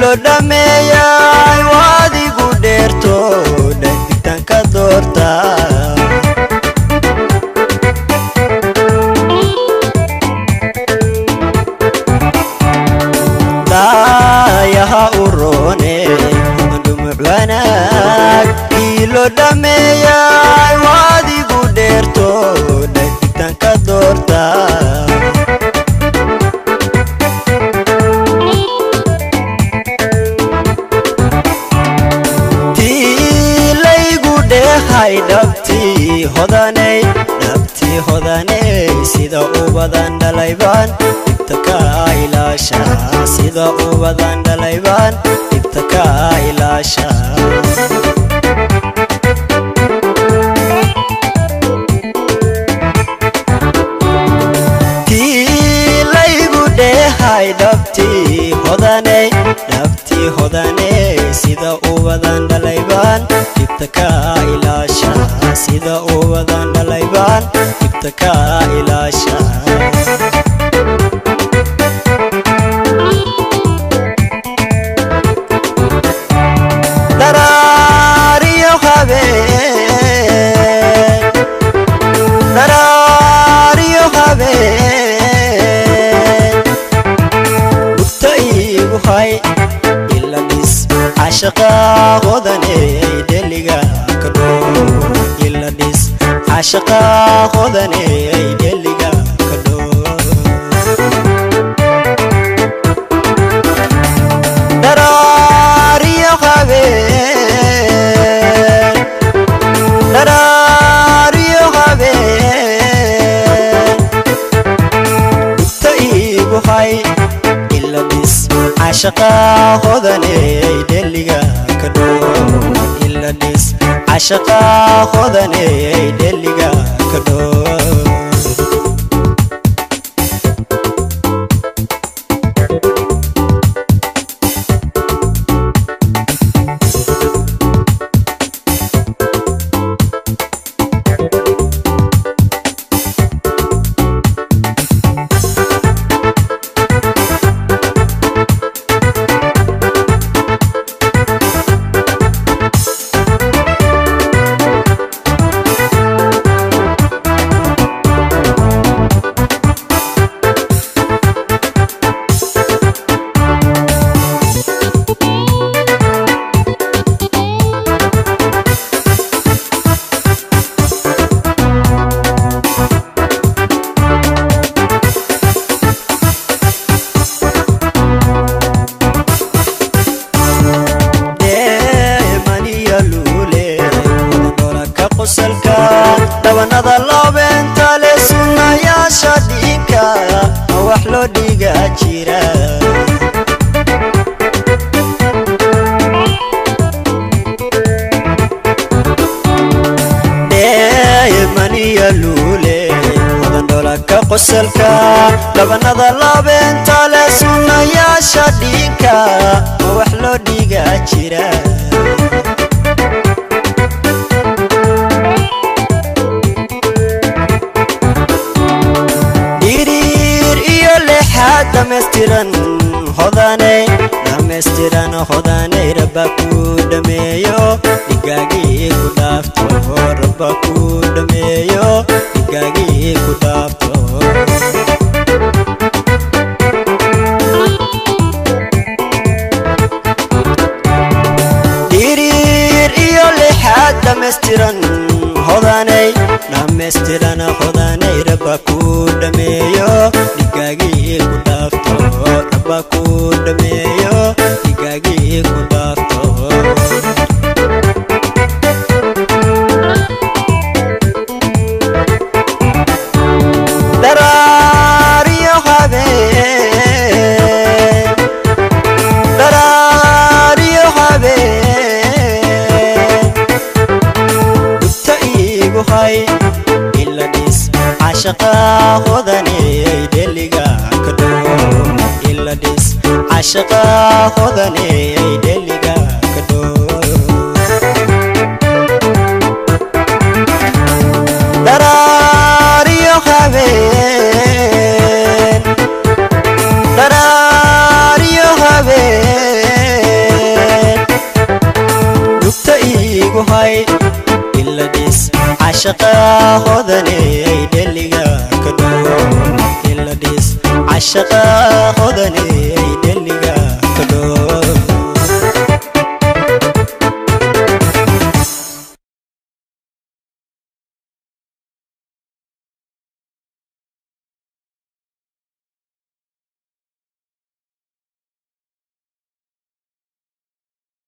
lo dhameeyay waadigu dheerto dhagtan ka doorta daayaha urone dhumucwanaag lo dhameeyay waadigu dheerto dhagtan ka doorta dhabtii hodanay sida u badan dhalayban dibta ka ilaasha sida u badan dhalayban dibta ka ilaasha tiilaygu dheehay dhabtii hodanay sida u badan dhalayban dibta ka ilaasha sida u badan dhalayban dibta ka ilaasha daraariyo habeen bugta iigu hay ila dhis cashaqa hodanay dheliga ka dhoo ila dhis cashaqa hodanay dheliga ka dhoo daraariyo habeen bugta iigu hay ila dhis cashaqa hodanay dheliga ka dhoo ila dhis cashaqa hodanay dheliga ka dhoo dabanada loobenta le sunnayaasha dhiinka wax loo dhiga jira maniya luule wadandhola ka qosalka dabanada loobenta le sunnayaasha dhiinka wax loo dhiga jira dhammaystiran hodanay rabba ku dhameeyo dhigaagii ku dhaafto rabba ku dhameeyo dhigaagii ku dhaafto dhiriir iyo lixaad dhammaystiran hodanay rabba ku dhameeyo dhigaagii ku dhaafto rabba ku dhameeyo dhigaagii ku dhaafto daraariyo habeen bugta iigu hay ila dhis cashaqa hodanay dheliga ka dhoo ila dhis cashaqa hodanay dheliga ka dhoo daraariyo habeen عشقا خذني دلقا كدو إلا ديس عشقا خذني